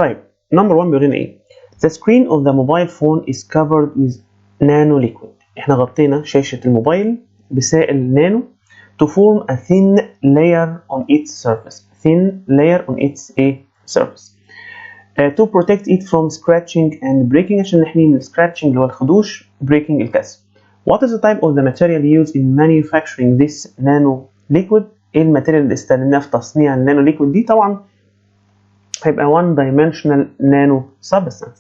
طيب نمبر 1 بيقول لنا ايه؟ The screen of the mobile phone is covered with nano liquid. احنا غطينا شاشة الموبايل بسائل نانو to form a thin layer on its surface. Thin layer on its surface. To protect it from scratching and breaking عشان نحميه من scratching اللي هو الخدوش breaking الكسر. What is the type of the material used in manufacturing this nano liquid؟ ايه الماتيريال اللي استخدمناها في تصنيع النانو ليكويد دي؟ طبعا هيبقى one dimensional nano substance.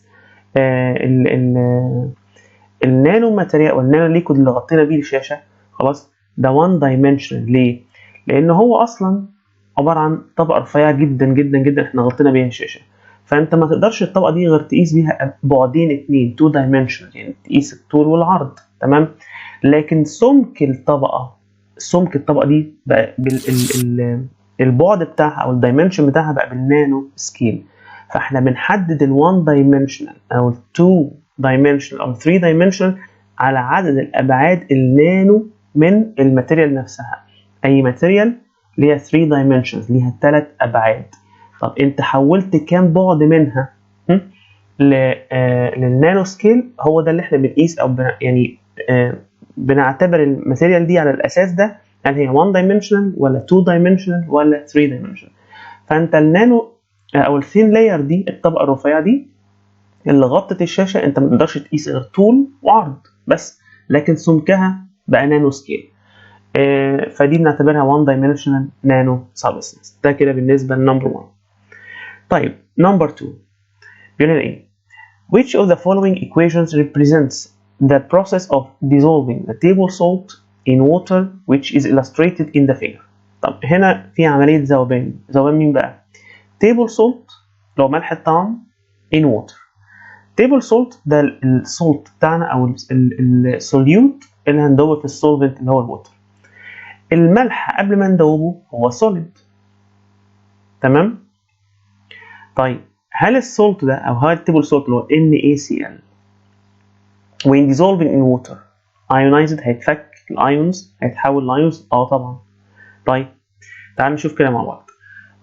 النانو ماتيريال والنانو ليكويد اللي غطينا بيه الشاشة خلاص ده one dimensional. ليه؟ لأن هو أصلا عبارة عن طبقة رفيعة جدا جدا جدا احنا غطينا بيها الشاشة، فأنت ما تقدرش الطبقة دي غير تقيس بيها بعدين اتنين two dimensional، يعني تقيس الطول والعرض، تمام؟ لكن سمك الطبقة دي بقى البعد بتاعها أو الدايمنشن بتاعها بقى بالنانو سكيل. فاحنا بنحدد ال1 dimensional أو ال2 dimensional أو 3 dimensional على عدد الأبعاد النانو من الماتيريال نفسها. أي ماتيريال ليها 3 dimensions، ليها 3 أبعاد. طب أنت حولت كام بعد منها للنانو سكيل؟ هو ده اللي احنا بنقيس أو يعني بنعتبر الماتيريال دي على الأساس ده هل هي 1 dimensional ولا 2 dimensional ولا 3 dimensional. فأنت النانو أو الثين لاير دي الطبقة الرفيعة دي اللي غطت الشاشة أنت ما تقدرش تقيس غير طول وعرض بس، لكن سمكها بقى نانو سكيل. فدي بنعتبرها 1 dimensional نانو substance. ده كده بالنسبة لنمبر 1. طيب نمبر 2 بيقول لنا إيه؟ Which of the following equations represents the process of dissolving the table salt in water which is illustrated in the figure؟ طب هنا في عملية ذوبان. ذوبان مين بقى؟ table salt لو ملح الطعام in water. table salt ده السولت بتاعنا أو السوليوت اللي هندوبه في السولفنت اللي هو الووتر. الملح قبل ما ندوبه هو solid، تمام؟ طيب هل السولت ده أو هل التيبل سولت اللي هو NaCl when dissolving in water ionized هيتفك الايونز هيتحول لايونز؟ طبعا. طيب تعال نشوف كده مع بعض.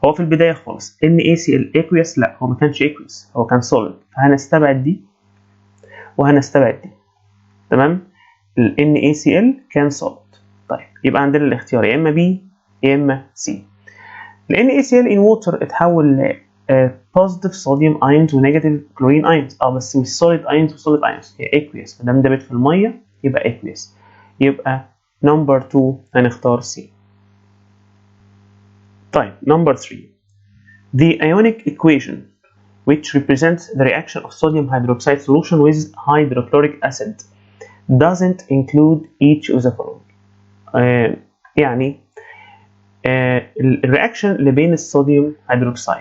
هو في البداية خالص NaCl aqueous؟ لا هو ما كانش aqueous، هو كان solid، فهنستبعد دي وهنستبعد دي، تمام؟ ال NaCl كان solid. طيب يبقى عندنا الاختيار يا اما B يا اما C. ال NaCl in water اتحول ل positive sodium ions و negative chlorine ions. بس مش solid ions و solid ions، هي aqueous، فده اندمج في المية يبقى aqueous. يبقى number 2 هنختار C. طيب number 3 the ionic equation which represents the reaction of sodium hydroxide solution with hydrochloric acid doesn't include each of the following. يعني الرياكشن اللي بين الصوديوم هيدروكسيد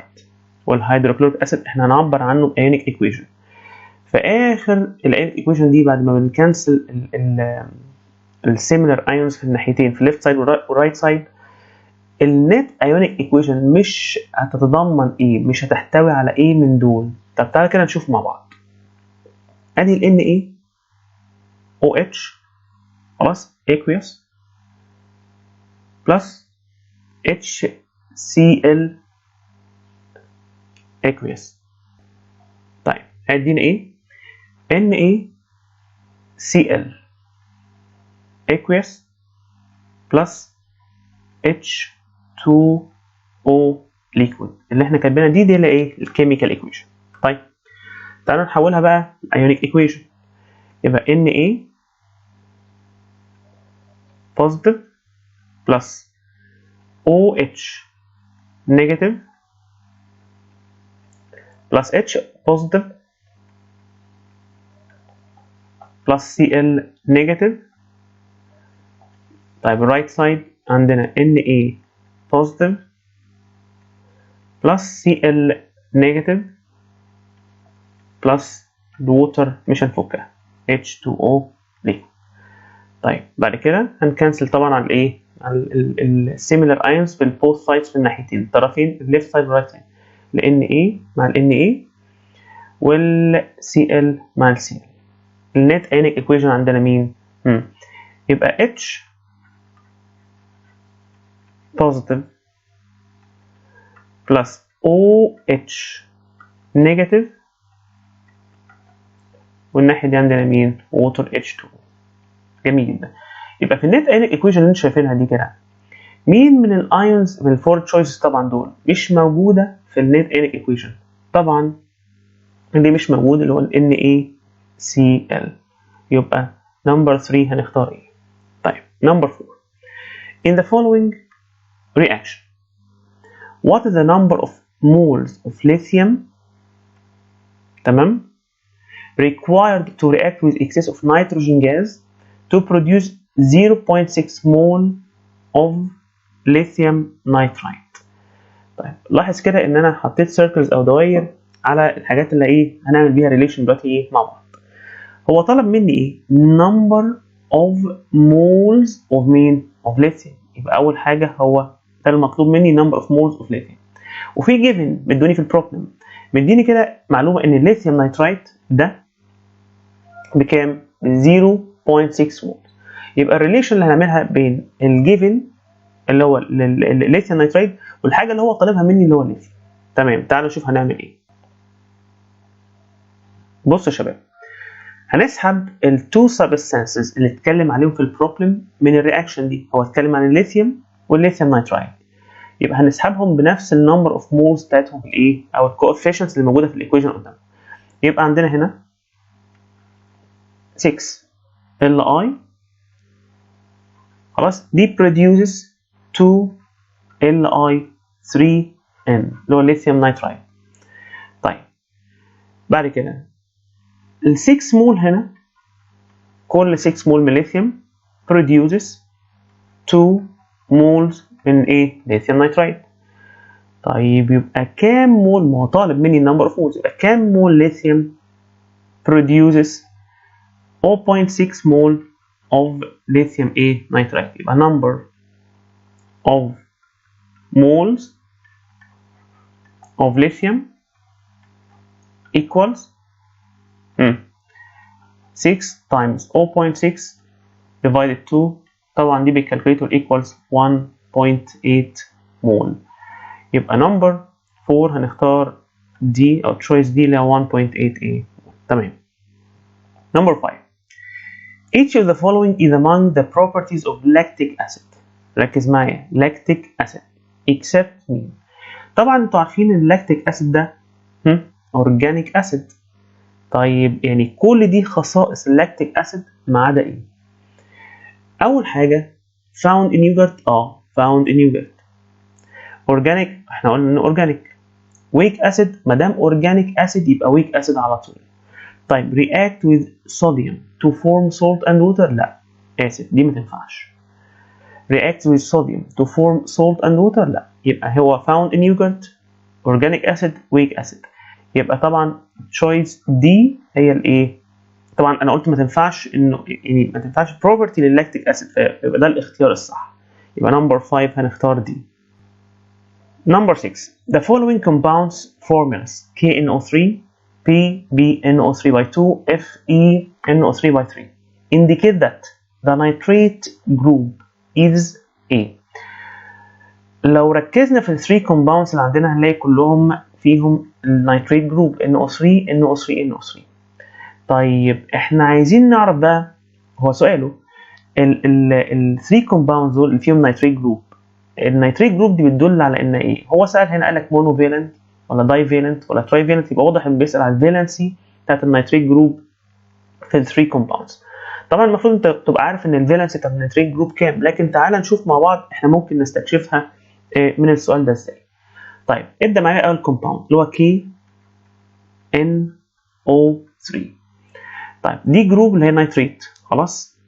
والهيدروكلوريك اسيد احنا هنعبر عنه بايونيك ايكويشن. في اخر الايونيك ايكويشن دي بعد ما بنكنسل السيميلر ايونز في الناحيتين في الليفت سايد والرايت سايد، النت ايونيك ايكويشن مش هتتضمن ايه، مش هتحتوي على ايه من دول. طب تعالى كده نشوف مع بعض. ادي ال NaOH خلاص aqueous بلس HCl aqueous. طيب هيدينا ايه؟ NaCl aqueous plus H2O liquid اللي احنا كاتبينها دي اللي ايه؟ الكيميكال ايكويشن. طيب تعالوا نحولها بقى الايونيك ايكويشن. يبقى Na positive plus OH negative plus H positive plus Cl negative. طيب الرايت سايد عندنا Na positive plus Cl negative plus الووتر مش هنفكها H2O liquid. طيب بعد كده هنكنسل طبعا على الايه؟ على السيميلر ايونز في البوث سايدز في الناحيتين الطرفين الليفت سايد والرايت سايد. ال Na مع ال Na وال Cl مع ال Cl. النت ايونيك ايكويشن عندنا مين؟ يبقى H positive plus OH نيجاتيف، والناحيه دي عندنا مين؟ ووتر H2. جميل جدا. يبقى في النت ايونيك ايكويشن اللي انتوا شايفينها دي كده، مين من الايونز من الفور تشويسز طبعا دول مش موجوده في النت ايونيك ايكويشن؟ طبعا اللي مش موجود اللي هو ال NaCl. يبقى نمبر 3 هنختار ايه؟ طيب نمبر 4. In the following reaction, what is the number of moles of lithium تمام required to react with excess of nitrogen gas to produce 0.6 mole of lithium nitride. طيب لاحظ كده ان انا حطيت سيركلز او دوائر على الحاجات اللي ايه هنعمل بيها ريليشن دلوقتي ايه مع بعض. هو طلب مني ايه؟ number of moles of مين؟ of lithium. يبقى اول حاجه هو ده المطلوب مني number of moles of lithium. وفي جيفن مدوني في البروبلم مديني كده معلومه ان الليثيوم نايترايت ده بكام؟ 0.6 مول. يبقى الريليشن اللي هنعملها بين الجيفن اللي هو الليثيوم نايترايت والحاجه اللي هو طالبها مني اللي هو الليثيوم. تمام، تعالوا نشوف هنعمل ايه. بصوا يا شباب، هنسحب التو سبستانسز اللي اتكلم عليهم في البروبلم من الرياكشن دي. هو اتكلم عن الليثيوم والليثيوم نايترايت، يبقى هنسحبهم بنفس النمبر اوف مولز بتاعتهم في الايه او الكوفيشنتس اللي موجوده في الايكويشن قدامنا. يبقى عندنا هنا 6 Li خلاص دي produces 2 Li3N اللي هو الليثيوم نايترايت. طيب بعد كده ال 6 مول هنا، كل 6 مول من الليثيوم produces 2 مولز من ايه؟ ليثيوم نايترايت. طيب يبقى كام مول؟ ما هو طالب مني النمبر اوف مولز، يبقى كام مول ليثيوم produces 0.6 مول of lithium A nitride. يبقى number of moles of lithium equals 6 times 0.6 divided 2. طبعا دي بالكالكوليتور equals 1.8 مول. يبقى number 4 هنختار دي او choice دي اللي هي 1.8 تمام. number 5. Each of the following is among the properties of lactic acid. ركز معايا، lactic acid except مين؟ طبعا انتوا عارفين ان lactic acid ده organic acid. طيب يعني كل دي خصائص lactic acid ما عدا ايه؟ اول حاجه found in yogurt. found in yogurt. organic احنا قلنا انه organic. weak acid ما دام organic acid يبقى weak acid على طول. طيب react with sodium to form salt and water. لا اسف دي ما تنفعش. react with sodium to form salt and water. لا، يبقى هو found in yogurt organic acid weak acid. يبقى طبعا choice دي هي الايه؟ طبعا انا قلت ما تنفعش انه يعني ما تنفعش property لللاكتيك اسيد، فيبقى ده الاختيار الصح. يبقى number 5 هنختار دي. number 6. The following compounds formulas KNO3 PbNO3 by 2 FeNO3 by 3 indicate that the nitrate group is A. لو ركزنا في ال 3 compounds اللي عندنا هنلاقي كلهم فيهم النيتريت جروب NO3 NO3 NO3. طيب احنا عايزين نعرف بقى، هو سؤاله ال 3 compounds دول اللي فيهم نيتريت جروب، النيتريت جروب دي بتدل على ان ايه؟ هو سأل هنا قال لك مونوفالنت ولا دايفالنت ولا ترايفالنت، يبقى واضح انه بيسأل على الفالنسي بتاعت النيتريت جروب في ال 3 compounds. طبعا المفروض انت تبقى عارف ان الفالنسي بتاعت النيتريت جروب كام، لكن تعال نشوف مع بعض احنا ممكن نستكشفها من السؤال ده ازاي. طيب ابدا معايا اول كومباوند اللي هو KNO3. طيب دي جروب اللي هي نيتريت خلاص،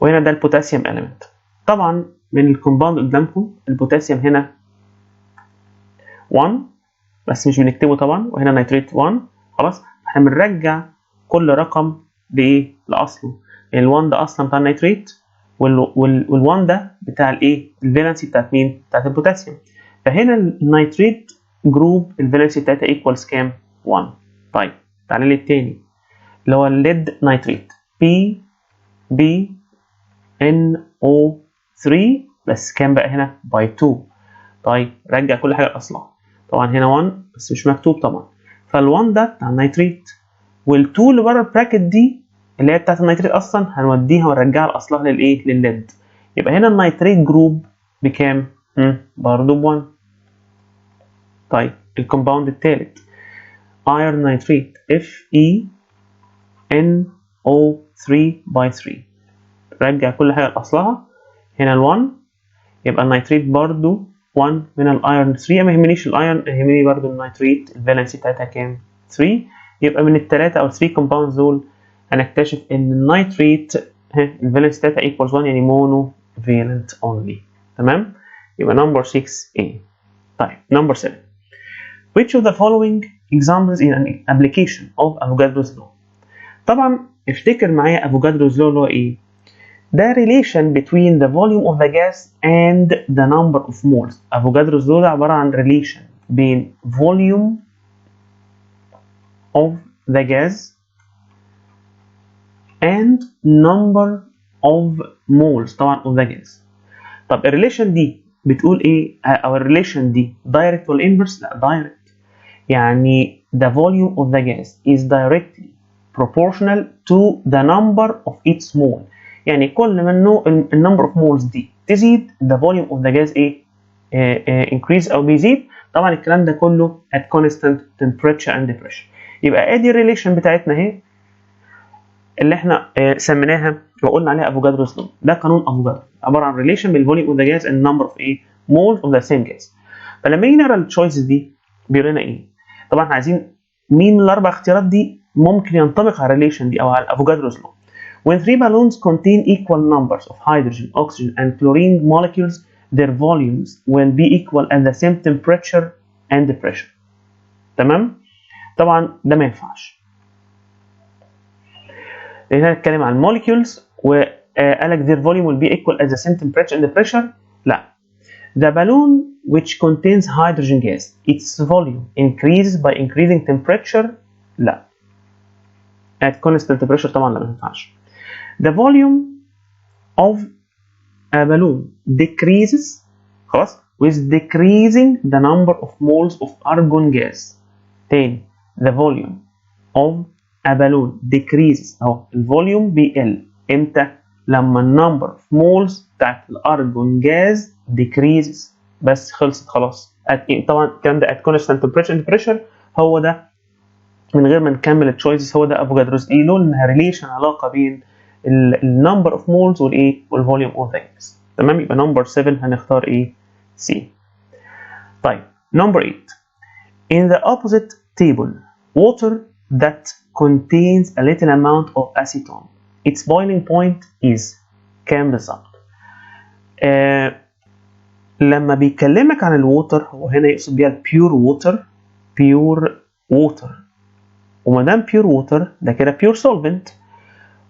وهنا ده البوتاسيوم اليمنت. طبعا من الكومباوند قدامكم البوتاسيوم هنا 1 بس مش بنكتبه طبعا، وهنا نيتريت 1 خلاص. احنا بنرجع كل رقم بايه؟ لاصله. ال1 ده اصلا بتاع النيتريت، وال1 ده بتاع الايه؟ الفالنسي بتاعت مين؟ بتاعت البوتاسيوم. فهنا النيتريت جروب الفالنسي بتاعتها ايكوالز كام؟ 1. طيب تعالى لي التاني اللي هو الليد نيتريت PbNO3 بس كام بقى هنا؟ باي 2. طيب رجع كل حاجه لاصلها. طبعا هنا 1 بس مش مكتوب طبعا، فال1 ده بتاع النيتريت، وال2 اللي بره البراكت دي اللي هي بتاعت النيتريت اصلا هنوديها ونرجعها لاصلها للايه؟ للليد. يبقى هنا النيتريت جروب بكام؟ برضه ب1. طيب الكومباوند الثالث ايرون نيتريت FeNO3/3. رجع كل حاجه لاصلها. هنا ال1 يبقى النيتريت برضه 1 من الايرون 3. ما يهمنيش الايرون، يهمني برضه النيتريت الفالنسي بتاعتها كام؟ 3. يبقى من الثلاثه او 3 كومباوندز دول هنكتشف ان النيتريت الفالنسي بتاعتها ايكوالز 1 يعني مونو فالنت اونلي. تمام؟ يبقى نمبر 6A. طيب نمبر 7. Which of the following examples in an application of Avogadro's law؟ طبعا افتكر معايا Avogadro's law اللي هو ايه؟ ده relation between the volume of the gas and the number of moles. Avogadro's law ده عبارة عن relation بين volume of the gas and number of moles طبعا of the gas. طب الريليشن دي بتقول ايه؟ او الريليشن دي direct ولا inverse؟ لا direct. يعني the volume of the gas is directly proportional to the number of its mole. يعني كل ما النمبر اوف مولز دي تزيد the volume of the gas ايه؟ increase او بيزيد. طبعا الكلام ده كله at constant temperature and pressure. يبقى ادي الريليشن بتاعتنا اهي اللي احنا سميناها وقلنا عليها افوجادروز لو. ده قانون افوجادرو عباره عن ريليشن بين الفوليوم اوف ذا جاز اند نمبر اوف ايه؟ مول اوف ذا سيم جاز. فلما نيجي نقرا التشويسز دي بيقول لنا ايه؟ طبعا احنا عايزين مين من الاربع اختيارات دي ممكن ينطبق على الريليشن دي او على افوجادروز لو. When three balloons contain equal numbers of hydrogen, oxygen and chlorine molecules, their volumes will be equal at the same temperature and pressure. تمام؟ طبعا ده ما ينفعش. هنا نتكلم عن molecules وقالك their volume will be equal at the same temperature and pressure. لا. The balloon which contains hydrogen gas, its volume increases by increasing temperature. لا. At constant temperature طبعا لا ما ينفعش. The volume of a balloon decreases خلاص with decreasing the number of moles of argon gas. تاني the volume of a balloon decreases اهو الفوليوم بيقل امتى؟ لما النمبر اوف مولز بتاعت الارجون جاز decreases. بس خلصت خلاص. طبعا الكلام ده at constant temperature and pressure. هو ده من غير ما نكمل التشويسز هو ده افوجادروز ايه لو انها ريليشن علاقه بين النمبر اوف مولز والايه والفوليوم اوف ذا جاز. تمام؟ يبقى نمبر 7 هنختار ايه؟ سي. طيب نمبر 8. In the opposite table water that contains a little amount of acetone its boiling point is كام بالظبط؟ لما بيكلمك عن الووتر هو هنا يقصد بيها البيور ووتر. بيور ووتر وما دام بيور ووتر ده كده بيور سولفنت.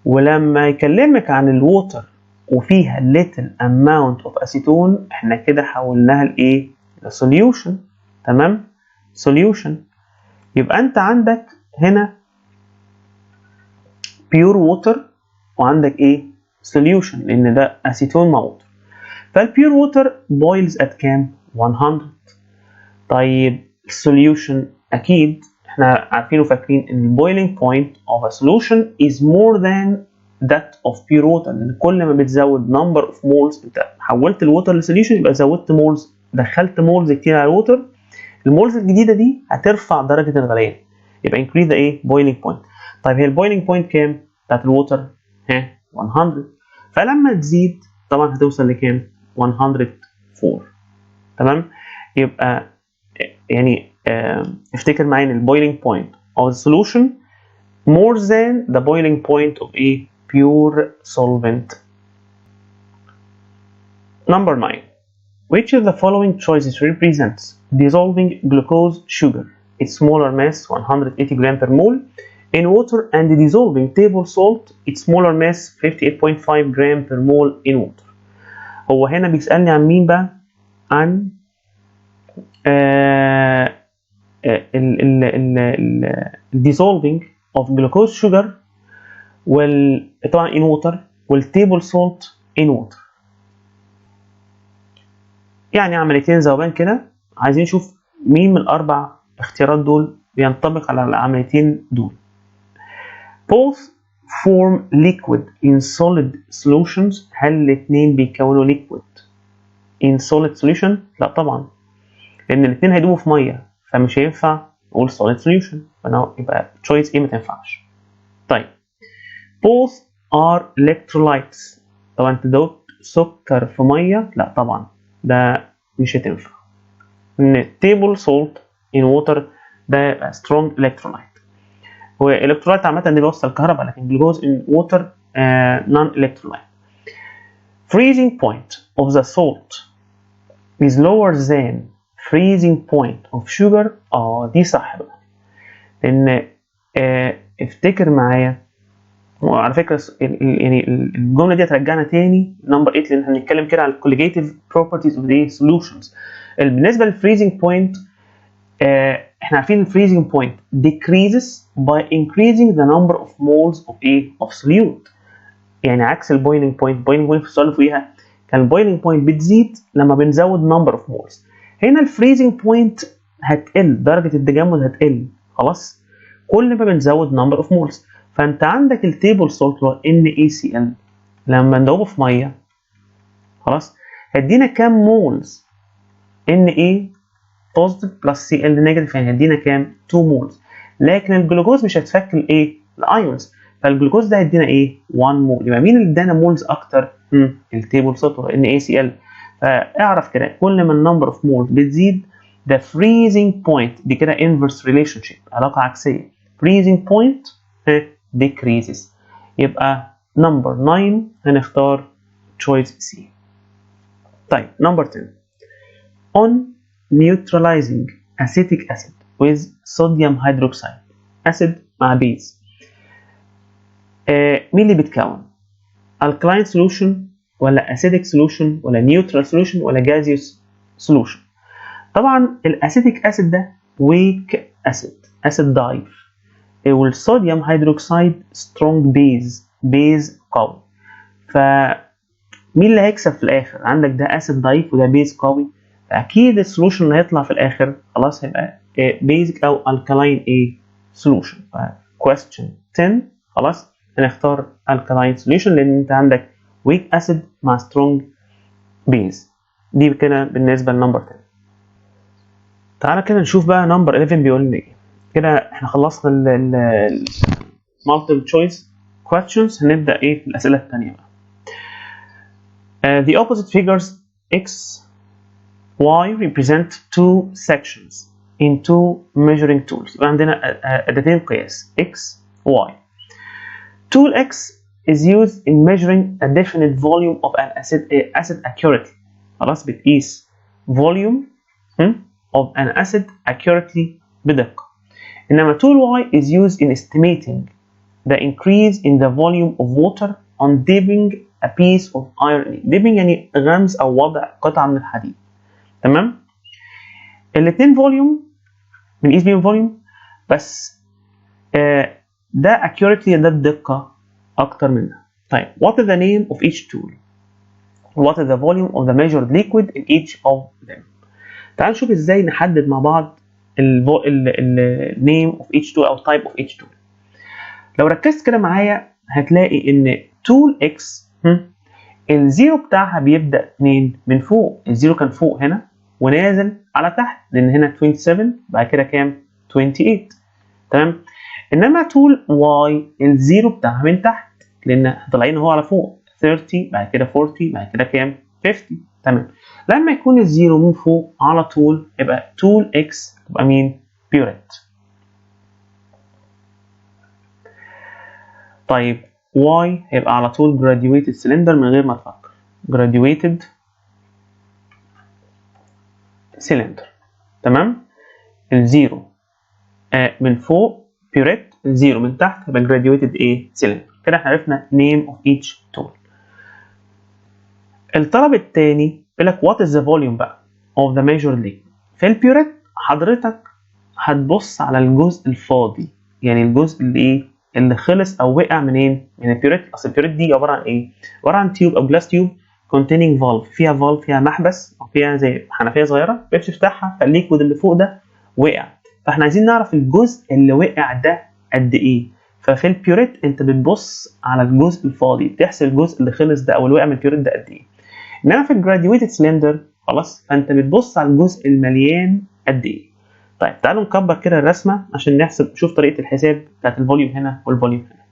ولما يكلمك عن الووتر وفيها little amount of acetone احنا كده حولناها لايه؟ لسوليوشن. تمام؟ سوليوشن. يبقى انت عندك هنا بيور ووتر وعندك ايه؟ سوليوشن لان ده اسيتون مع ووتر. فالبيور ووتر بويلز ات كام؟ 100. طيب السوليوشن اكيد احنا عارفين وفاكرين ان البويلينج بوينت اوف ا سوليوشن از مور ذان ذات اوف بيور ووتر. لان كل ما بتزود نمبر اوف مولز انت حولت الووتر لسوليوشن يبقى زودت مولز، دخلت مولز كتير على الووتر. المولز الجديده دي هترفع درجه الغليان يبقى increase the ايه؟ boiling point. طيب هي البويلينج بوينت كام بتاعت الووتر؟ 100. فلما تزيد طبعا هتوصل لكام؟ 104. تمام؟ يبقى يعني افتكر معايا ان البويلينج بوينت of the solution more than the boiling point of a pure solvent. Number 9. Which of the following choices represents dissolving glucose sugar, its smaller mass 180 gram per mole, in water and dissolving table salt, its smaller mass 58.5 gram per mole in water. هو هنا بيسألني عن مين بقى؟ عن dissolving of glucose sugar طبعا in water والtable salt in water. يعني عمليتين ذوبان كده عايزين نشوف مين من الاربع اختيارات دول بينطبق على العمليتين دول. both form liquid in solid solutions. هل الاثنين بيكونوا liquid in solid solution؟ لا طبعا، لان الاثنين هيدوبوا في ميه، فمش هينفع نقول solid solution، يبقى choice A ما تنفعش. طيب both are electrolytes. طبعا انت دوبت سكر في ميه، لا طبعا ده مش هتنفع. ان table salt in water ده يبقى strong electrolyte. هو electrolyte عامة اللي بيوصل الكهرباء، لكن glucose in water non electrolyte. freezing point of the salt is lower than freezing point of sugar. دي صح بقى، لان افتكر معايا، وعلى فكره يعني الجمله دي هترجعنا تاني نمبر 8، لان احنا بنتكلم كده على الكوليجيتيف بروبرتيز اوف ذا سوليوشنز. بالنسبه للفريزنج بوينت، احنا عارفين الفريزنج بوينت decreases by increasing the number of moles of solute. يعني عكس البويلنج بوينت. البويلنج بوينت في السؤال اللي فوقيها كان البويلنج بوينت بتزيد لما بنزود number of moles. هنا الفريزنج بوينت هتقل، درجه التجمد هتقل خلاص كل ما بنزود number of moles. فانت عندك التيبل سولت اللي هو NaCl لما ندوبه في ميه خلاص هيدينا كام مولز؟ Na بوزيتيف بلس Cl نيجاتيف، يعني هيدينا كام؟ 2 مولز. لكن الجلوكوز مش هتفك الايه؟ الايونز، فالجلوكوز ده هيدينا ايه؟ 1 مول. يبقى مين اللي ادانا مولز اكتر؟ التيبل سولت اللي هو NaCl. فاعرف كده كل ما النمبر اوف مولز بتزيد ده freezing point، دي كده inverse relationship، علاقه عكسيه. freezing point decreases. يبقى number 9 هنختار choice C. طيب number 10 on neutralizing acetic acid with sodium hydroxide. acid مع base. مين اللي بيتكون؟ alkaline solution ولا acidic solution ولا neutral solution ولا gaseous solution؟ طبعا الاسيتيك acid ده weak acid ضعيف، والصوديوم هيدروكسيد سترونج بيز قوي. فمين اللي هيكسب في الاخر؟ عندك ده اسيد ضعيف وده بيز قوي، فاكيد السولوشن اللي هيطلع في الاخر خلاص هيبقى بيزك او الكالاين سولوشن. question 10 خلاص هنختار الكالاين سوليوشن، لان انت عندك ويك اسيد مع سترونج بيز. دي كده بالنسبه لنمبر 10. تعالى كده نشوف بقى نمبر 11 بيقول لنا ايه. كده احنا خلصنا ال multiple choice questions. هنبدأ ايه في الأسئلة التانية بقى. The opposite figures x, y represent two sections in two measuring tools. يبقى عندنا أداتين قياس x, y. Tool x is used in measuring a definite volume of an acid accurately. خلاص بتقيس volume of an acid accurately بدقة. إنما tool y is used in estimating the increase in the volume of water on dipping a piece of iron. dipping يعني غمز أو وضع قطعة من الحديد. تمام؟ الاتنين volume بنقيس بيهم volume، بس ده accurately ده الدقة أكتر منها. طيب what is the name of each tool? What is the volume of the measured liquid in each of them? تعال نشوف إزاي نحدد مع بعض name of each tool أو type of each tool. لو ركزت كده معايا هتلاقي إن tool X الزيرو بتاعها بيبدأ منين؟ من فوق. الزيرو كان فوق هنا ونازل على تحت، لأن هنا 27 بعد كده كام؟ 28. تمام؟ إنما tool Y الزيرو بتاعها من تحت، لأن طالعين هو على فوق 30 بعد كده 40 بعد كده كام؟ 50. تمام؟ لما يكون الزيرو من فوق على طول يبقى tool X تبقى مين؟ بيوريت. طيب Y هيبقى على طول graduated cylinder من غير ما تفكر. graduated cylinder. تمام؟ الزيرو من فوق بيوريت، الزيرو من تحت هيبقى graduated cylinder. كده احنا عرفنا name of each tool. الطلب الثاني بيقول لك what is the volume بقى of the measured liquid. في البيوريت حضرتك هتبص على الجزء الفاضي، يعني الجزء اللي خلص او وقع منين؟ من البيوريت. اصل البيوريت دي عباره عن ايه؟ عباره عن تيوب او جلاس تيوب containing valve، فيها valve فيها محبس او فيها زي حنفيه صغيره بتفتحها، فالليكويد اللي فوق ده وقع. فاحنا عايزين نعرف الجزء اللي وقع ده قد ايه. ففي البيوريت انت بتبص على الجزء الفاضي، بتحسب الجزء اللي خلص ده او اللي وقع من البيوريت ده قد ايه. انما في الجراديويتد سلندر خلاص فانت بتبص على الجزء المليان قد ايه. طيب تعالوا نكبر كده الرسمه عشان نحسب، نشوف طريقه الحساب بتاعت الفوليوم هنا والفوليوم هنا.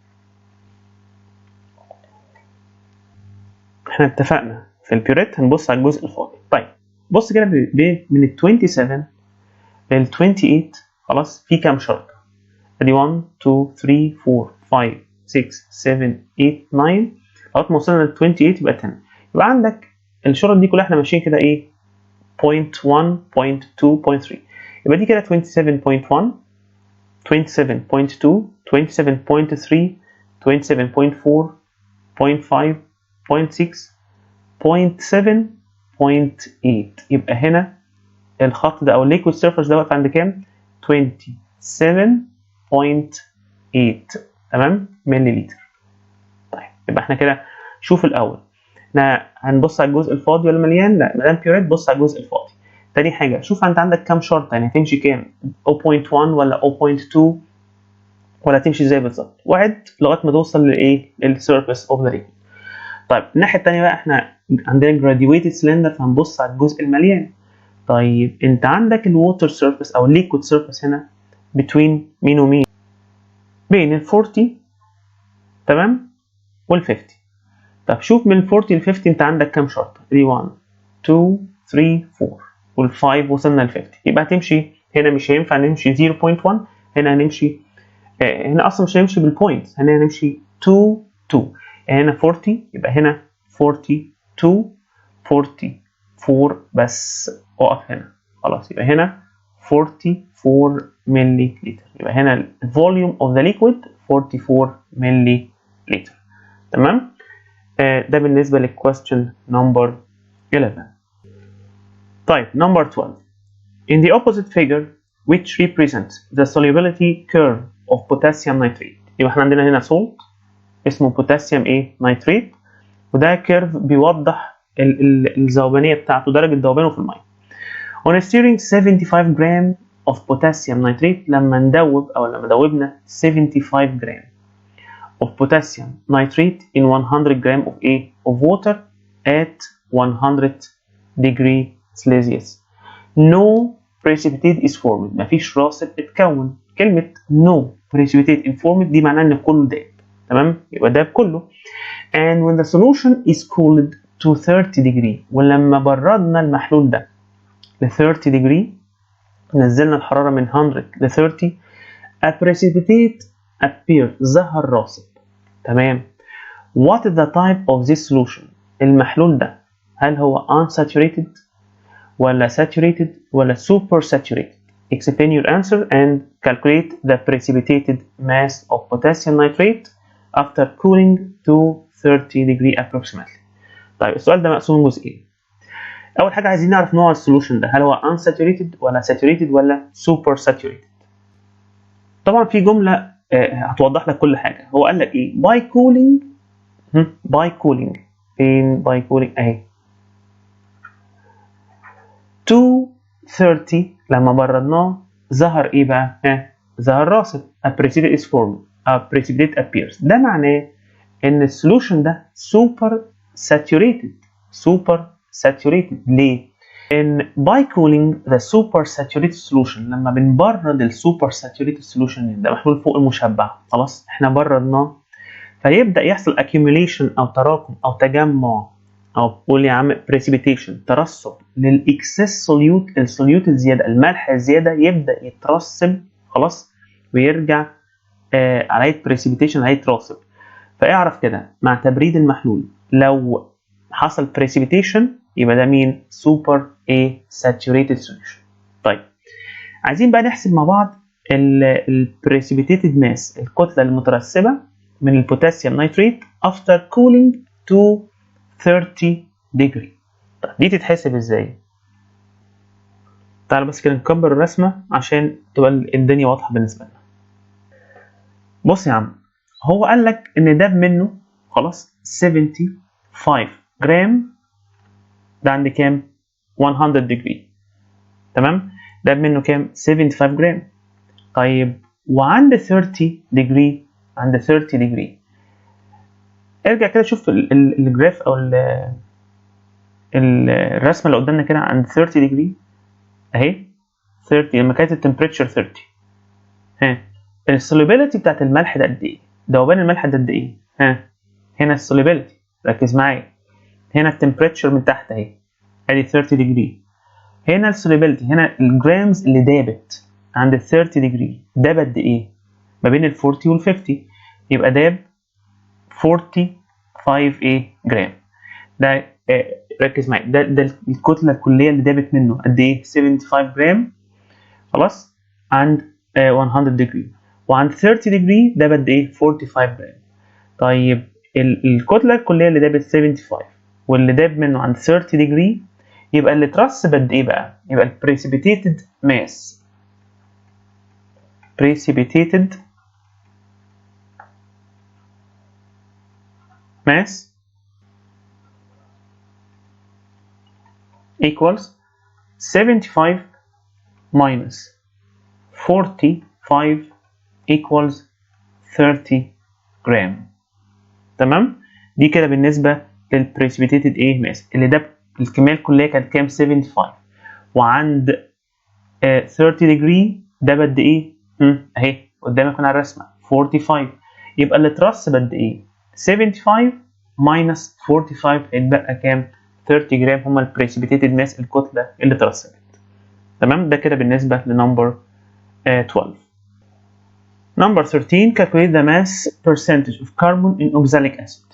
احنا اتفقنا في البيوريت هنبص على الجزء الفاضي. طيب بص كده من ال 27 لل 28 خلاص في كام شرطه؟ ادي 1 2 3 4 5 6 7 8 9 لغايه ما وصلنا لل 28 يبقى 10. يبقى عندك الشرط دي كلها احنا ماشيين كده ايه 0.1 0.2 0.3. يبقى دي كده 27.1 27.2 27.3 27.4 0.5 0.6 0.7 0.8. يبقى هنا الخط ده او الليكويد سيرفيس ده واقف عند كام؟ 27.8 تمام مليلتر. طيب يبقى احنا كده شوف الاول احنا هنبص على الجزء الفاضي ولا مليان؟ لا، ما دام بيوريت بص على الجزء الفاضي. تاني حاجه شوف انت عندك كام شرطه، يعني هتمشي كام 0.1 ولا 0.2 ولا تمشي ازاي بالظبط، وعد لغايه ما توصل لايه للسيرفيس اوف ذا ليكويد. طيب الناحيه الثانيه بقى احنا عندنا جراديويتد سلندر فهنبص على الجزء المليان. طيب انت عندك الووتر سيرفيس او الليكويد سيرفيس هنا بين مين ومين؟ بين ال 40 تمام وال 50. طب شوف من ال 40 ل 50 انت عندك كام شرطه؟ دي 1 2 3 4 وال 5 وصلنا ل 50. يبقى هتمشي هنا مش هينفع نمشي 0.1، هنا هنمشي هنا اصلا مش هنمشي بالبوينت، هنا هنمشي 2 2. هنا 40 يبقى هنا 42 44 بس اقف هنا خلاص. يبقى هنا 44 ملي لتر. يبقى هنا الفوليوم اوف ذا ليكويد 44 ملي لتر. تمام. ده بالنسبه للكويستشن نمبر 11. طيب نمبر 12. In the opposite figure which represents the solubility curve of potassium nitrate. يبقى احنا عندنا هنا salt اسمه بوتاسيوم ايه نيتريت، وده كيرف بيوضح الذوبانيه بتاعته، درجه ذوبانه في الميه. On stirring 75 gram of potassium nitrate لما ندوب او لما دوبنا 75 gram of potassium nitrate in 100 gram of A of water at 100 degree Celsius. No precipitate is formed. مفيش راسب اتكون. كلمة no precipitate is formed دي معناها ان كله داب. تمام؟ يبقى داب كله. And when the solution is cooled to 30 degree ولما بردنا المحلول ده ل 30 degree نزلنا الحرارة من 100 ل 30 a precipitate appeared ظهر راسب. تمام. What is the type of this solution؟ المحلول ده هل هو unsaturated ولا saturated ولا supersaturated؟ Explain your answer and calculate the precipitated mass of potassium nitrate after cooling to 30 degree approximately. طيب السؤال ده مقسوم جزئين. أول حاجة عايزين نعرف نوع السولوشن ده، هل هو unsaturated ولا saturated ولا supersaturated؟ طبعا في جملة هتوضح لك كل حاجة. هو قال لك إيه؟ by cooling by cooling فين by cooling أهي 230 لما بردناه ظهر إيه بقى؟ ظهر راسب a precipitate is formed a precipitate appears. ده معناه إن السولوشن ده super saturated. ليه؟ إن by cooling the supersaturated solution لما بنبرد السوبر ساتوريتد ده محلول فوق المشبع خلاص احنا بردناه فيبدأ يحصل accumulation أو تراكم أو تجمع أو قول يا عم precipitation ترسب للإكسس solute السوليوت الزيادة الملح الزيادة يبدأ يترسب خلاص ويرجع عليه precipitation عليه تراسب. فاعرف كده مع تبريد المحلول لو حصل precipitation يبقى ده مين؟ super saturated solution. طيب عايزين بقى نحسب مع بعض precipitated mass الكتلة المترسبة من البوتاسيوم نيتريت after cooling to 30 degree. طيب دي تتحسب ازاي؟ تعال بس كده نكبر الرسمة عشان تبقى الدنيا واضحة بالنسبة لنا. بص يا عم هو قال لك ان ده منه خلاص 75 جرام ده عند كام 100 degree. تمام. ده منه كام 75 جرام طيب وعند 30 degree، عند 30 degree ارجع كده شوف الجراف او الرسمه اللي قدامنا كده عند 30 degree اهي. 30 لما كانت التمبريتشر 30، ها السوليبيليتي بتاعت الملح ده قد ايه؟ ذوبان الملح ده قد ايه؟ ها هنا السوليبيليتي، ركز معايا، هنا التمبريتشر من تحت اهي ادي 30 degree، هنا السوليبيليتي، هنا الجرامز اللي دابت عند 30 degree داب قد ايه؟ ما بين ال 40 وال 50، يبقى داب 45 ايه جرام. ده ركز معايا، ده الكتله الكليه اللي دابت منه قد ايه؟ 75 جرام خلاص عند 100 degree، وعند 30 degree ده قد ايه؟ 45 جرام. طيب الكتله الكليه اللي دابت 75 واللي داب منه عند 30 degree، يبقى اللي اترص قد ايه بقى؟ يبقى precipitated mass، precipitated mass equals 75 minus 45 equals 30 جرام. تمام؟ دي كده بالنسبة للprecipitated ايه ماس، اللي ده الكمية الكلية كانت كام؟ 75، وعند 30 degree ده قد ايه؟ اهي قدامك من على الرسمة 45، يبقى اللي اترص قد ايه؟ 75 minus 45 هيتبقى كام؟ 30 جرام هما البريسيبيتيتد ماس، الكتلة اللي اترسبت. تمام؟ ده كده بالنسبة لنمبر 12. Number 13 calculate the mass percentage of carbon in oxalic acid.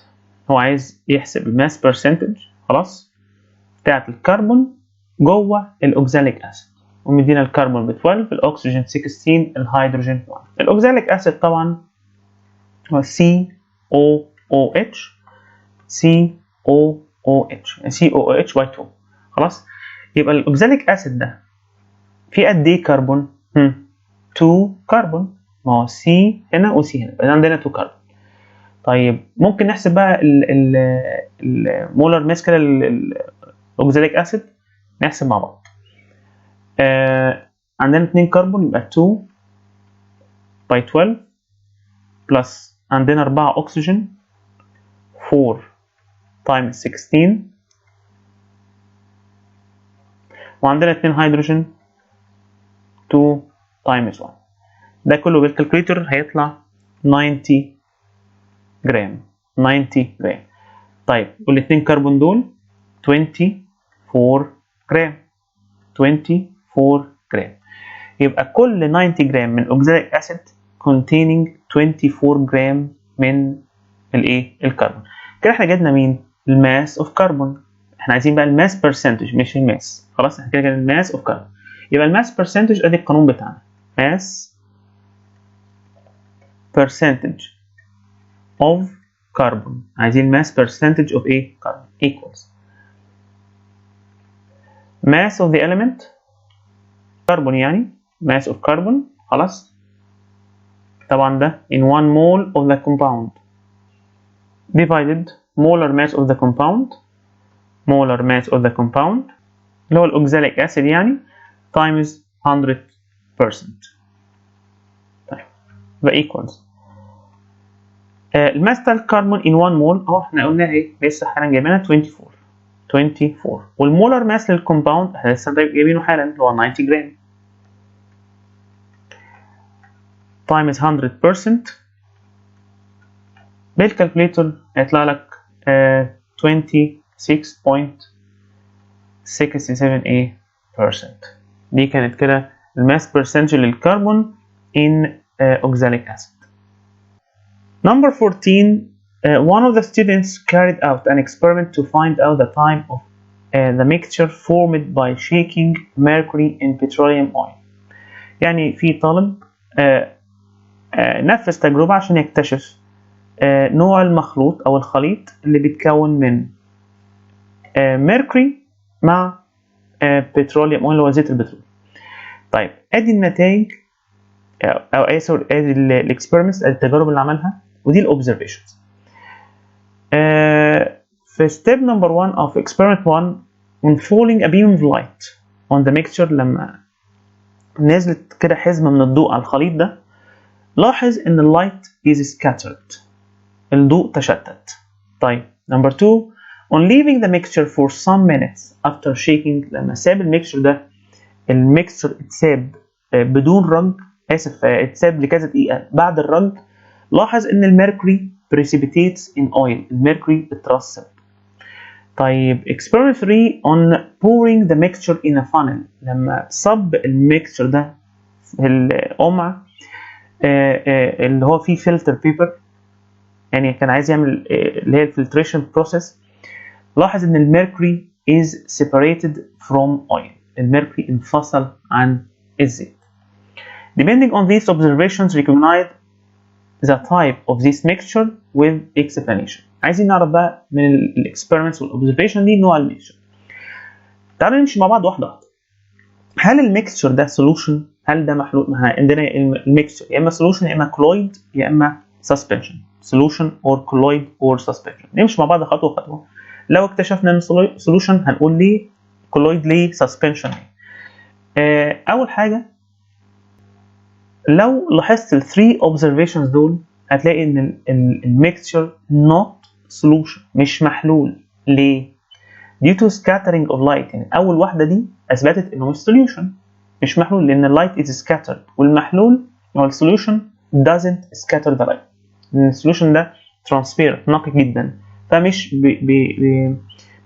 هو عايز يحسب الماس percentage خلاص بتاعت الكربون جوه الاوكزاليك اسيد، ومدينا الكربون ب 12، الاكسجين 16، الهيدروجين 1. الاوكزاليك اسيد طبعا هو COOH، COOH by 2 خلاص. يبقى الاوكزاليك اسيد ده فيه قد ايه كربون؟ 2 كربون، ما هو سي هنا وسي هنا، يبقى عندنا 2 كربون. طيب ممكن نحسب بقى المولر ماس كده الاوكزاليك اسيد، نحسب مع بعض. عندنا 2 كربون يبقى 2 by 12 بلس عندنا 4 اكسجين 4 times 16، وعندنا 2 هيدروجين 2 times 1. ده كله بالكالكوليتر هيطلع 90 جرام، 90 جرام. طيب والاثنين كربون دول 24 جرام، 24 جرام. يبقى كل 90 جرام من اوكزاليك اسيد containing 24 جرام من الايه؟ الكربون. كده احنا جبنا مين؟ الماس اوف كربون. احنا عايزين بقى الماس برسنتج مش الماس، خلاص احنا كده جبنا الماس اوف كربون. يبقى الماس برسنتج ادي القانون بتاعنا، ماس percentage of carbon، عايزين mass percentage of ايه؟ carbon equals mass of the element carbon، يعني mass of carbon خلاص طبعا ده in 1 mole of the compound divided molar mass of the compound، molar mass of the compound اللي هو الاوكزاليك اسيد يعني times 100%. طيب يبقى equals الماس بتاع الكربون in 1 مول اهو احنا قلنا ايه؟ لسه حالا جايبينها 24، والمولر ماس للكومباوند احنا لسه جايبينه حالا اللي هو 90 جرام times 100%. بالكالكوليتر هيطلع لك 26.67%. دي كانت كده الماس برسنتج للكربون in oxalic acid. Number 14, one of the students carried out an experiment to find out the time of the mixture formed by shaking mercury in petroleum oil. يعني في طالب نفذ تجربة عشان يكتشف نوع المخلوط أو الخليط اللي بيتكون من ميركوري مع بتروليوم اويل اللي هو زيت البترول. طيب ادي النتائج او ادي الاكسبيرمنتس، التجارب اللي عملها، ودي الاوبزرفيشنز. في ستيب نمبر 1 of experiment 1 when falling a beam of light on the mixture، لما نزلت كده حزمة من الضوء على الخليط ده، لاحظ ان اللايت is scattered، الضوء تشتت. طيب number 2 on leaving the mixture for some minutes after shaking، لما ساب الميكشر ده، الميكشر اتساب بدون رج، اتساب لكذا دقيقة بعد الرج، لاحظ ان الميركوري precipitates in oil، الميركوري اترسب. طيب experiment 3 on pouring the mixture in a funnel، لما صب الميكشر ده في القمع اللي هو فيه فلتر بيبر، يعني كان عايز يعمل اللي هي الفلتريشن بروسيس، لاحظ ان الميركوري is separated from oil، الميركوري انفصل عن الزيت. Depending on these observations recognize the type of this mixture with explanation. عايزين نعرف بقى من الاكسبيرمنتس والاوبزرفيشن دي نوع الميكشر. تعالوا نمشي مع بعض واحده واحده. هل الميكشر ده سولوشن؟ هل ده محلول؟ عندنا الميكشر يا اما سولوشن يا اما كلويد يا اما سسبنشن، سولوشن اور كلويد اور سسبنشن. نمشي مع بعض خطوه خطوه. لو اكتشفنا ان سولوشن هنقول ليه كلويد، ليه سسبنشن. اول حاجه لو لاحظت ال 3 observations دول هتلاقي ان الميكشر not solution، مش محلول. ليه؟ due to scattering of light. يعني اول واحده دي اثبتت انه مش solution، مش محلول، لان اللايت is scattered، والمحلول او السوليوشن doesn't scatter the light، لان السوليوشن ده transparent، نقي جدا، فمش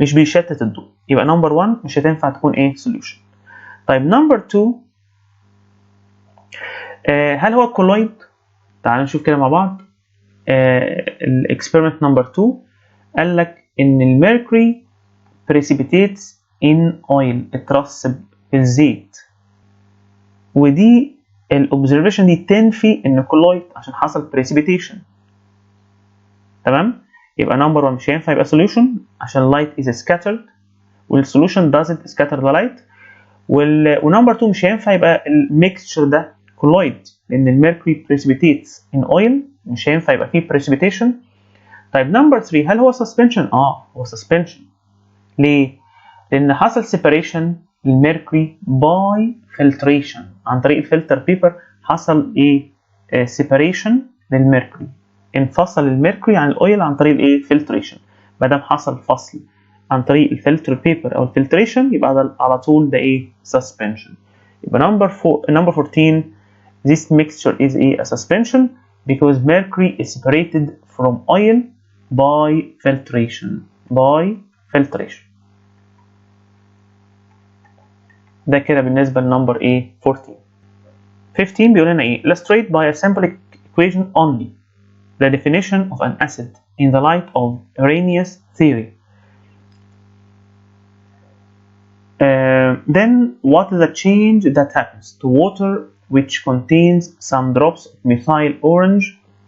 مش بيشتت الضوء. يبقى نمبر 1 مش هتنفع تكون ايه solution. طيب نمبر 2 هل هو كولويد؟ تعالوا نشوف كده مع بعض. الاكسبيرمنت نمبر 2 قال لك ان الميركوري precipitates in oil، اترسب في الزيت، ودي الاوبزرفيشن دي تنفي ان كولويد عشان حصل precipitation. تمام؟ يبقى نمبر 1 مش هينفع يبقى solution عشان light is scattered، والسوليوشن doesn't scatter the light. ونمبر 2 مش هينفع يبقى الميكستشر ده كولويد، لان الميركوري precipitates in oil، مش هينفع يبقى فيه precipitation. طيب نمبر 3 هل هو suspension؟ هو suspension. ليه؟ لان حصل separation للميركوري باي filtration، عن طريق الفلتر بيبر حصل ايه؟ separation للميركوري، انفصل الميركوري عن الاويل عن طريق الايه؟ filtration. ما دام حصل فصل عن طريق الفلتر بيبر او الفلتريشن يبقى ده على طول ده ايه؟ suspension. يبقى number 14 this mixture is a suspension because mercury is separated from oil by filtration. ده كده بالنسبة لنمبر ايه؟ 14. 15 بيقول لنا ايه؟ illustrate by a simple equation only the definition of an acid in the light of Arrhenius theory. Then what is the change that happens to water which contains some drops of methyl orange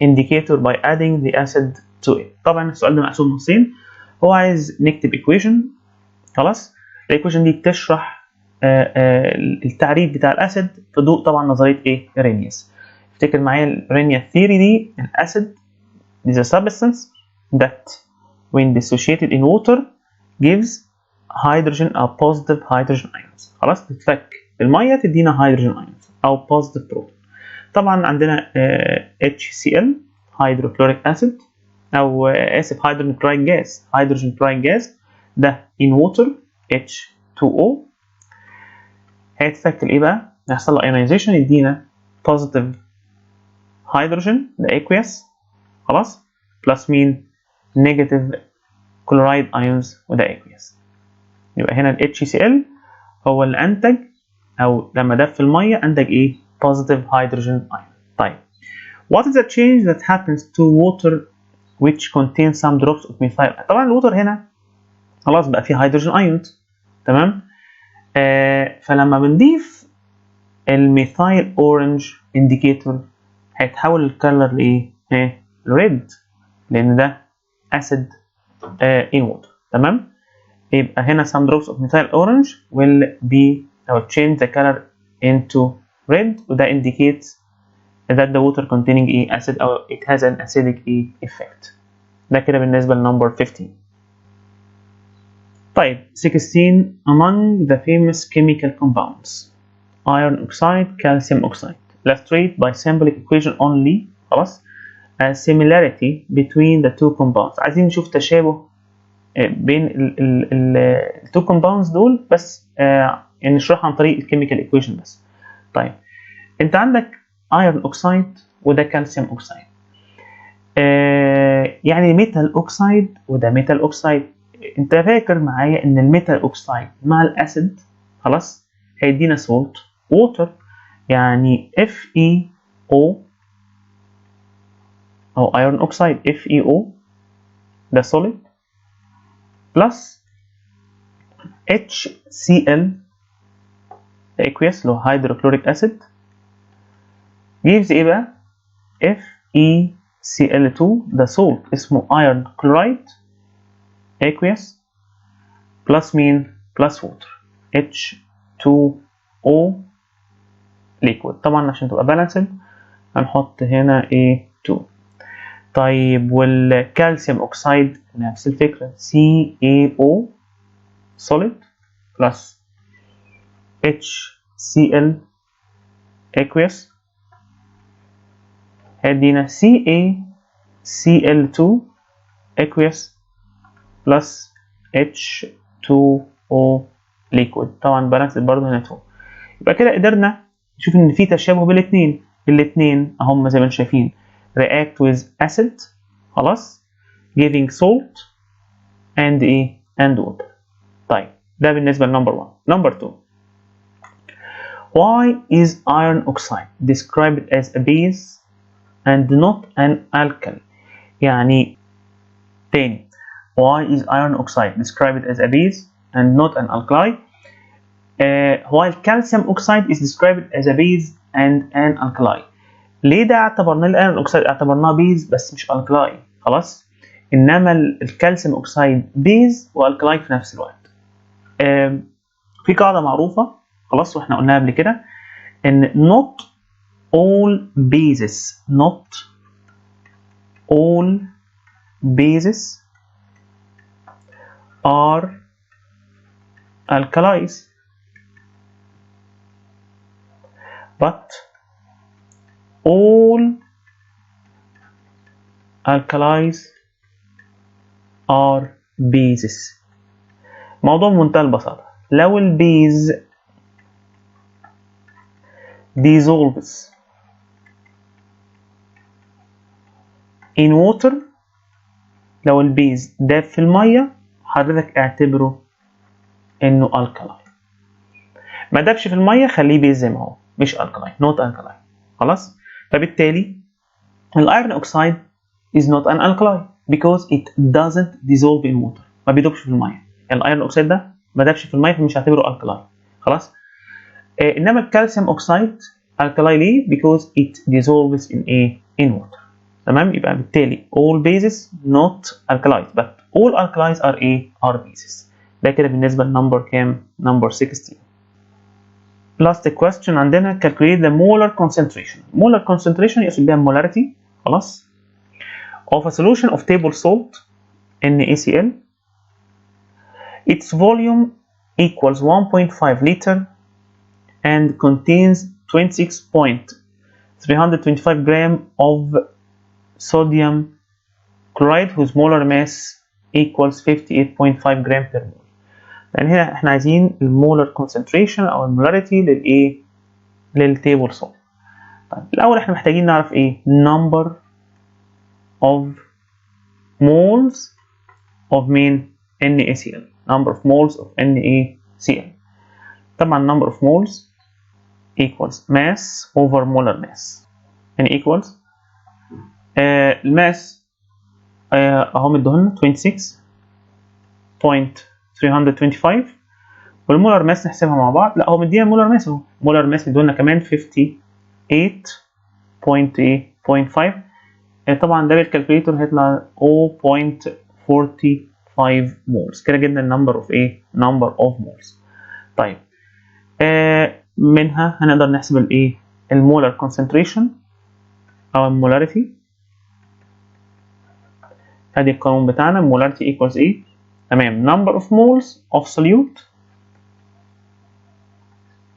indicator by adding the acid to it. طبعا السؤال ده مقسوم نصين، هو عايز نكتب equation. خلاص الايكويشن دي بتشرح التعريف بتاع الاسيد في ضوء طبعا نظريه ايه؟ ارينيوس. افتكر معايا الارينيوس ثيوري دي، الاسيد is a substance that when dissociated in water gives hydrogen or positive hydrogen ions. خلاص تتفك الميه تدينا hydrogen ions او positive proton. طبعا عندنا HCl hydrochloric acid او اسف hydrogen chloride gas، hydrogen chloride gas ده in water H2O هيتفك الايه بقى؟ هيحصل له ionization يدينا positive hydrogen ده aqueous. خلاص بلس مين؟ negative chloride ions وده aqueous. يبقى هنا ال HCl هو اللي انتج او لما دف في الميه انتج ايه؟ positive hydrogen ion. طيب what is the change that happens to water which contains some drops of methyl؟ طبعا الووتر هنا خلاص بقى فيه hydrogen ions. تمام؟ فلما بنضيف الميثايل اورنج انديكيتور هيتحول الكلر لايه؟ ريد، لان ده اسيد in water. تمام؟ يبقى هنا some drops of methyl orange will be or change the color into red وده indicates that the water containing a acid or it has an acidic effect. ده كده بالنسبة لنمبر 15. طيب 16 among the famous chemical compounds iron oxide calcium oxide. Illustrate by symbolic equation only. خلاص. A similarity between the two compounds. عايزين نشوف تشابه بين ال two compounds دول، بس يعني نشرحها عن طريق الكيميكال ايكويشن بس. طيب انت عندك ايرون اوكسايد وده كالسيوم اوكسايد، يعني ميتال اوكسايد وده ميتال اوكسايد. انت فاكر معايا ان الميتال اوكسايد مع الاسيد خلاص هيدينا سولت ووتر، يعني FeO او ايرون اوكسايد FeO ده solid plus HCl aqueous اللي هو hydrochloric acid gives ايه بقى؟ FeCl2 ده salt اسمه iron chloride aqueous plus مين؟ plus water H2O liquid. طبعا عشان تبقى balanced هنحط هنا A2. طيب والكالسيوم اوكسايد نفس الفكرة CaO solid plus HCl aqueous هيدينا CaCl2 aqueous plus H2O liquid. طبعا بالانس برضه هنا 2. يبقى كده قدرنا نشوف ان في تشابه بين الاثنين اهم زي ما انتم شايفين react with acid خلاص giving salt and ايه and water. طيب ده بالنسبه لنمبر 1. نمبر 2 why is iron oxide described as a base and not an alkali؟ يعني تاني why is iron oxide described as a base and not an alkali while calcium oxide is described as a base and an alkali؟ ليه ده اعتبرناه الايرون اوكسايد اعتبرناه بيز بس مش الكلاي خلاص، انما الكالسيوم اوكسايد بيز والكلاي في نفس الوقت. في قاعده معروفه خلاص واحنا قلناها قبل كده ان not all bases are alkalis but all alkalis are bases. موضوع منتهى البساطة، لو البيز dissolves in water، لو البيز داب في المية حضرتك اعتبره انه alkali. ما دابش في المية خليه بيز زي ما هو مش alkali not alkali خلاص. فبالتالي الايرون اوكسايد is not an alkali because it doesn't dissolve in water، ما بيدوبش في الميه. يعني الايرون اوكسايد ده ما دابش في الميه فمش هعتبره الكلاي خلاص. انما الكالسيوم اوكسايد الكلاي ليه؟ because it dissolves in water. تمام. يبقى بالتالي all bases not alkalis but all alkalis are bases. ده كده بالنسبه لنمبر كام؟ نمبر 16. last question عندنا calculate the molar concentration. molar concentration يقصد بيها molarity خلاص of a solution of table salt NaCl. Its volume equals 1.5 liter and contains 26.325 gram of sodium chloride whose molar mass equals 58.5 gram per mole. يعني هنا احنا عايزين المولر concentration او المولاريتي للتيبل salt. طيب الاول احنا محتاجين نعرف ايه؟ number of moles of NaCl. number of moles of NaCl. طبعا number of moles equals mass over molar mass. يعني equals الماس اهو مديهولنا 26.325 والمولر ماس نحسبها مع بعض. لا هو مدينا المولر ماس اهو، مولر ماس مديهولنا كمان 58.5. طبعا ده بالكالكوليتور هيطلع 0.45 مولز. كده جبنا النمبر اوف نمبر اوف مولز. طيب منها هنقدر نحسب المولر كونسنتريشن او المولاريتي. ادي القانون بتاعنا molarity equals تمام number of moles of solute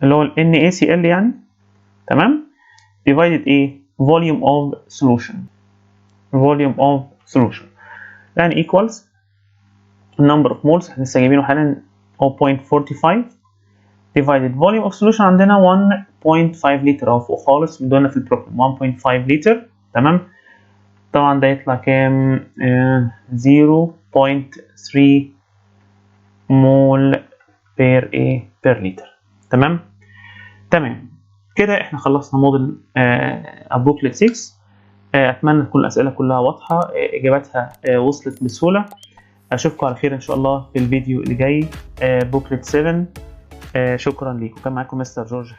اللي هو ال NaCl يعني، تمام، divided ايه volume of solution، volume of solution يعني equals number of moles احنا لسه جايبينه حالا 0.45 divided volume of solution عندنا 1.5 لتر اهو فوق خالص مدونا في البروبلم 1.5 لتر، تمام. طبعا ده يطلع كام 0.3 مول بير ايه بير لتر، تمام. كده احنا خلصنا موديل البوكلت 6. اتمنى تكون الاسئله كلها واضحه، اجاباتها وصلت بسهوله. اشوفكم على خير ان شاء الله في الفيديو اللي جاي بوكلت 7. شكرا ليكم، كان معاكم مستر جورج.